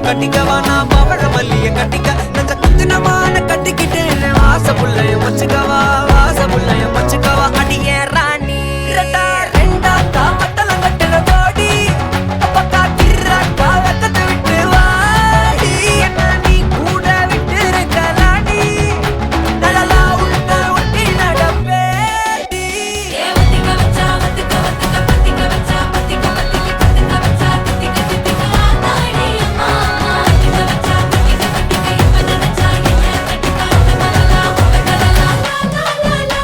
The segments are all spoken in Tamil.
கட்டிக்கவா நான் பவழ மல்லிய கட்டிக்க நஞ்ச குத்துனமான கட்டிக்கிட்டு வாச புள்ளைய வச்சுக்கவா வாச புள்ளைய வச்சுக்கவா அடியே ராணி ரெண்டா காமத்தலம் கட்டுற கோடி அப்பக்கா கிர்ராக்கா வெக்கத்தை விட்டு வாடி என்ன நீ கூட விட்டு இருக்கலாடி நலலா உள்ள ஒட்டி நடப்பேடி வத்திக்க வச்சா வத்திக்க வத்திக்க பத்திக்க வச்சா பத்திக்க வத்திக்க பத்திக்க வச்சா தித்திக்க தித்திக்க ஆத்தாடி அம்மா வத்திக்க வச்சா பத்திக்க பத்திக்க இப்ப நினைச்சா என்ன கட்டிக்க மலலா மலலா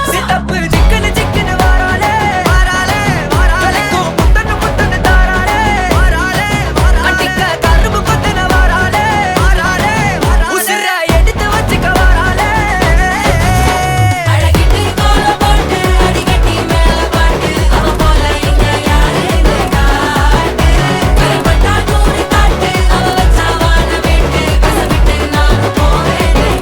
சித்தப்பு சிக்கன சிக்கன வாராலே வாராலே வாராலே முத்தன முத்தன தாராலே வாராலே வாராலே அட்டிக்க கரும்பு கொத்தன வாராலே வாராலே வாராலே உசிர எடுத்து வச்சுக்க வாராலே அழகிட்டு கோல போட்டு அடிக்கட்டி மேல பாட்டு அவ போல இங்க யாருன்னு காட்டு கருப்பட்டா நூறு காட்டு அவ வச்சா வாழ வேட்டு கசவிட்டு நான் போவேனே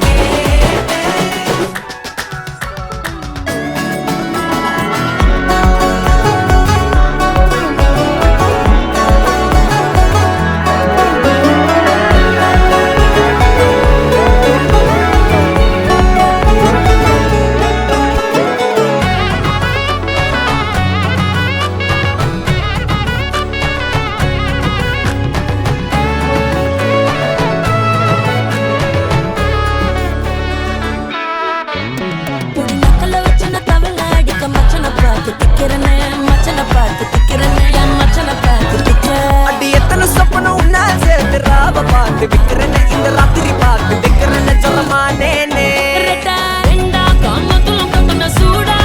பொடி நக்கல வச்சு நான் தவள அடிக்க மச்சனை பார்த்து திக்கிறனே மச்சனை பார்த்து திக்கிறனே என் மச்சனை பார்த்து திக்கிற அடி எத்தனை சொப்பனம் உன்னா சேர்த்து ராவ பார்த்து விக்கிறேன்னு இந்த ராத்திரி பார்த்து விக்கிறேன்னு சொல்ல மாட்டேனே ரெட்டா ரெண்டா காமத்துலம் கட்டுன சூடா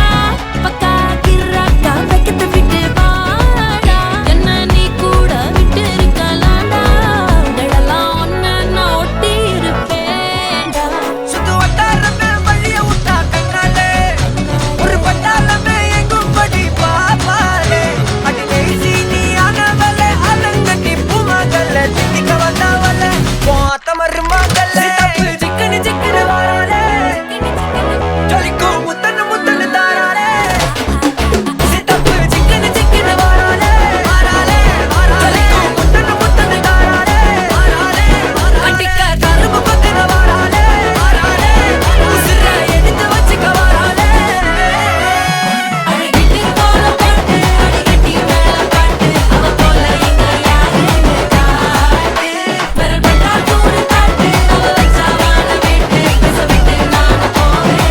பக்கா கிர்ராக்கா வைக்கத்தை விட்டு வாடா என்ன நீ கூட விட்டு இருக்கலாம்டா உடலெல்லாம் ஒன்ன நான் ஒட்டி இருப்பேன்டா சுத்து வட்டாரமே வழிய விட்டா கண்ணாலே ஒரு பட்டாளமே எங்கும் படி பாப்பாலே அடி பேசி நீ ஆனவளே அலங்கட்டி பூமகள திட்டிக்க வந்தவளே போத்த மருமகளே சித்தப்பு சிக்கனு சிக்கனு வாராலே ஜொலிக்கும் முத்தனு முத்தனு தாராலே சித்தப்பு சிக்கனு சிக்கனு வாராலே வாராலே வாராலே ஜொலிக்கும் முத்தனு முத்தனு தாராலே வாராலே வாராலே அட்டிக்க கரும்பு கொத்தன வாராலே வாராலே உசிர எடுத்து வச்சுக்க வாராலே அழகிட்டு கோல போட்டு அடிக்கட்டி மேல பாட்டு அவ போல இங்க யாருன்னு காட்டு கருப்பட்டா நூறு காட்டு அவ வச்சா வாழ வேட்டு கசவிட்டு நான் போவேனே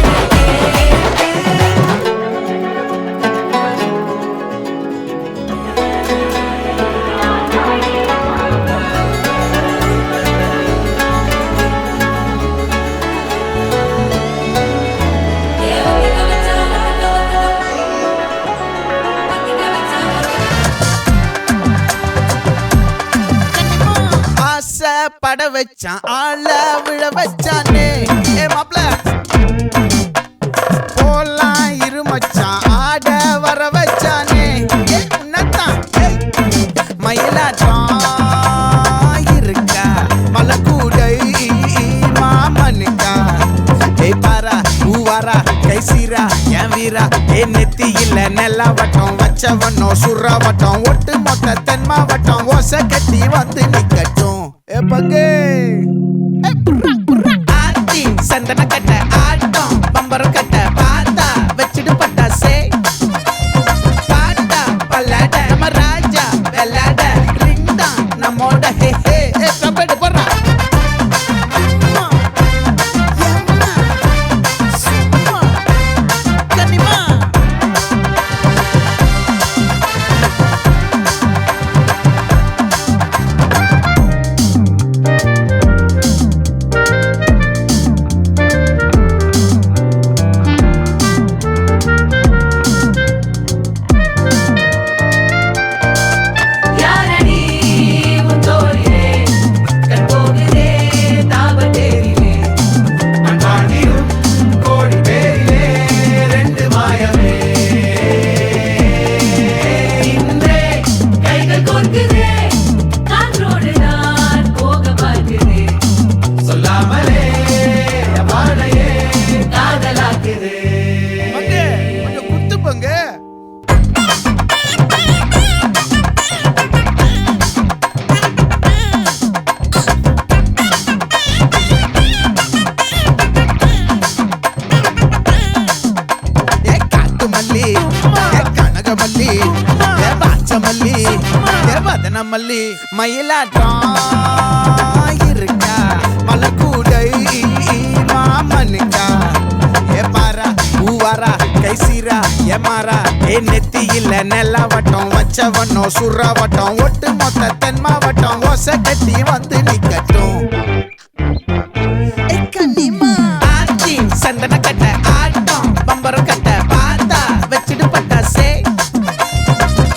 வத்திக்க வச்சா வத்திக்க வச்சா ஆசை பட வச்சான் ஆள விழ வச்சானே ஏ மாப்ள போலாம் இரு மச்சான் ஆட வர வச்சானே ஏ உன்னத்தான் மயிலாட்டம் இருக்கா மலக்கூடை மாமனுக்கா ஏய் பாரா பூவாரா கைசீரா என் வீரா ஏ நெத்தி இல்ல நெல்லவட்டம் வச்சவனோ சுறவட்டம் ஒட்டு மொத்த தென் மாவட்டம் ஓசை கட்டி வந்து நிக்கட்டும் ஏ பங்கே ஆத்தி சந்தன கட்ட ஆட்டம் பம்பரம் கட்ட பார்த்தா வச்சிடு பட்டாசே பாட்டா பல்லாட நம்ம ராஜா வெள்ளாட ரிங் தான் நம்மோட ஹே ஹே ஏ கபடி போடுறா அம்மா, எம்மா, சும்மா, கனிமா. மல்லி மயிலாட்டம் இருக்கா மலக்கூடை மாமனுக்கா ஏ பாரா பூவாரா கைசீரா ஏ மாறா ஏ நெத்தி இல்ல நெல்லவட்டம் வச்சவட்டம் சுறவட்டம் ஒட்டு மொத்த தென் மாவட்டம் ஓசை கட்டி வந்து நிக்கட்டும் ஆச்சி சந்தன கட்ட ஆட்டம் பம்பரம் கட்ட பாத்தா வச்சிடு பட்டாசே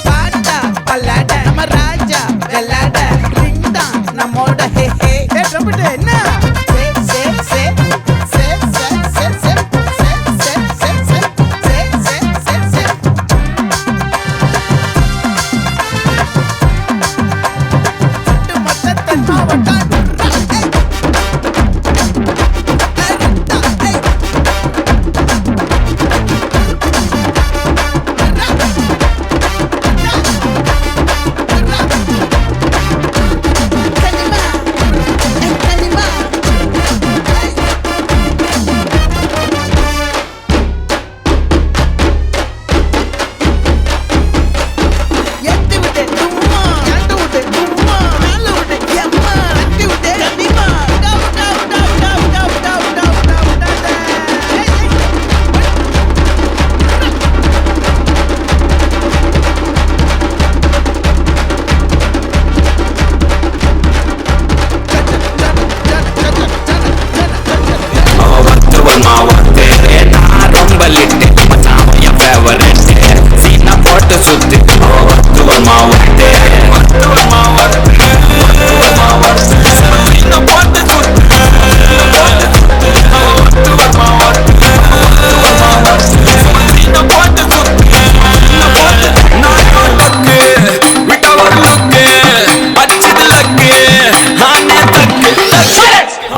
பாட்டா பல்லாட நம்ம ராஜா வெள்ளாட ரிங் தான் நம்மோட ஹே ஹே ட்ரம்பட் என்ன சே சே சே சே சே சே சே சே சே சே சே சே சே சே சுட்டு மொத்த தென் மாவட்டம்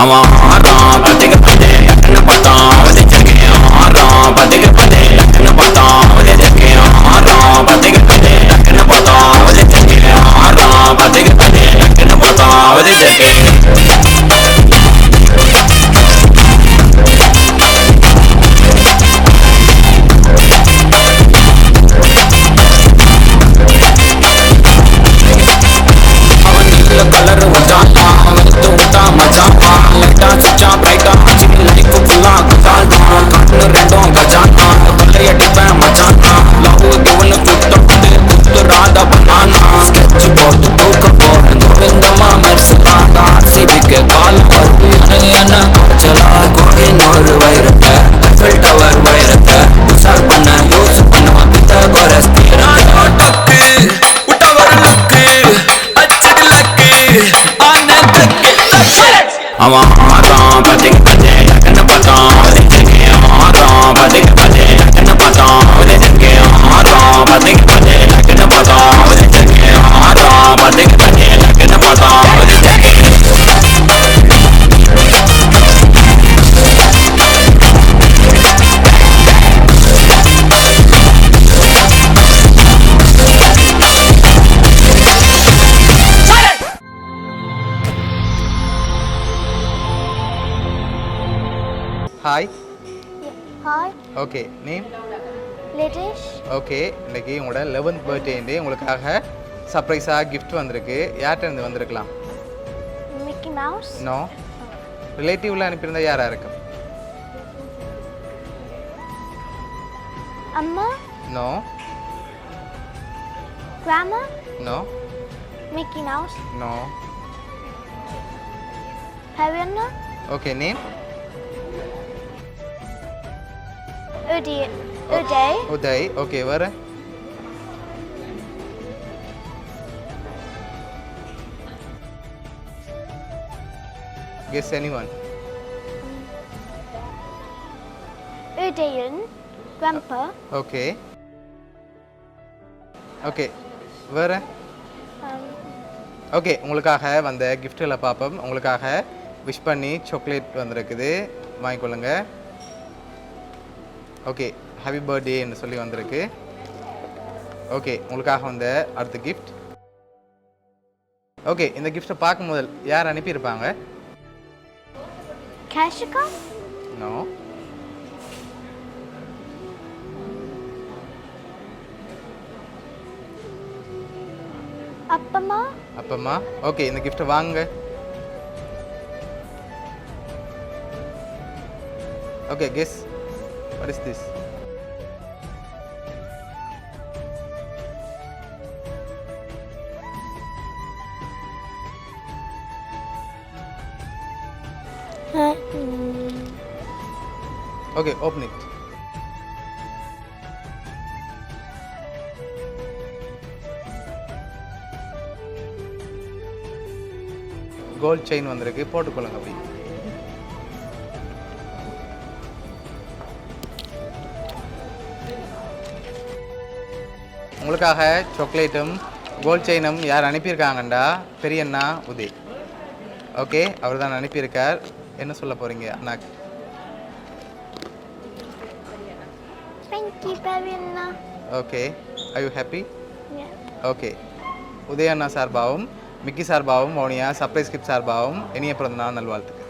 அவன் ஆறான் பத்திக்கு பத்தே என்ன பார்த்தான் அவதை ஜெகேன் ஆறான் பத்திக்கு பத்தே என்ன பார்த்தான் அவதை ஜெகேன் ஆறான் பத்திக்கு பத்தே என்ன பார்த்தான் அவதை ஜெகேன் ஆறான் பத்திக்கு பத்தே என்ன பார்த்தான் அவதை ஜெகேன் அவன் ஆறான் பத்திக்கு பத்தே என்ன பார்த்தான் அவதை ஜெகேன் ஆறான் பத்திக்கு பத்தே என்ன பார்த்தான் அவதை ஜெகேன் ஆறான் பத்திக்கு பத்தே என்ன பார்த்தான் அவதை ஜெகேன் ஆறான் பத்திக்கு பத்தே என்ன பார்த்தான் அவதை ஜெகேன் hi Hi, okay name Litish. Okay இன்னைக்கு உங்களோட 11th பர்த்டே உங்களுக்காக சர்ப்ரைஸாக கிஃப்ட் வந்திருக்கு யார்கிட்ட இருந்து வந்திருக்கலாம் Mickey Mouse. நோ ரிலேட்டிவ்ல அனுப்பியிருந்தா யாரா இருக்கும் Amma. No Grandma. No Mickey Mouse. No Helena. Okay name Uday. Uday okay வேறு guess anyone Udayan. Grandpa. Okay okay வேறு Um, ஓகே உங்களுக்காக வந்த கிஃப்ட்டுகளை பார்ப்போம் உங்களுக்காக விஷ் பண்ணி சாக்லேட் வந்திருக்குது வாங்கிக்கொள்ளுங்க ஓகே ஹாப்பி பர்த்டேன்னு சொல்லி வந்திருக்கு ஓகே உங்களுக்காக வந்த அடுத்த கிஃப்ட் ஓகே இந்த கிஃப்ட்டை பார்க்கும் முதல் யார் அனுப்பியிருப்பாங்க Kashika. No Appama. அப்பம்மா ஓகே இந்த கிஃப்ட்டை வாங்குங்க. Okay guess what is this? Okay open it. Gold chain வந்திருக்கு, போட்டுக்கொள்ளுங்க அப்படி. உங்களுக்காக சாக்லேட்டும் கோல்ட் செயினும் யார் அனுப்பியிருக்காங்கண்டா பெரியண்ணா உதய். ஓகே அவர் தான் அனுப்பியிருக்கார். என்ன சொல்ல போகிறீங்க அண்ணாக்கு? Thank you, Pavina. Okay I you happy? Yeah. Okay Udaya அண்ணா சார்பாகவும் மிக்கி சார்பாகவும் மௌனியா சர்ப்ரைஸ் கிஃப்ட் சார்பாகவும் இனிய பிறந்த நாள் நல்வாழ்த்துக்கள்.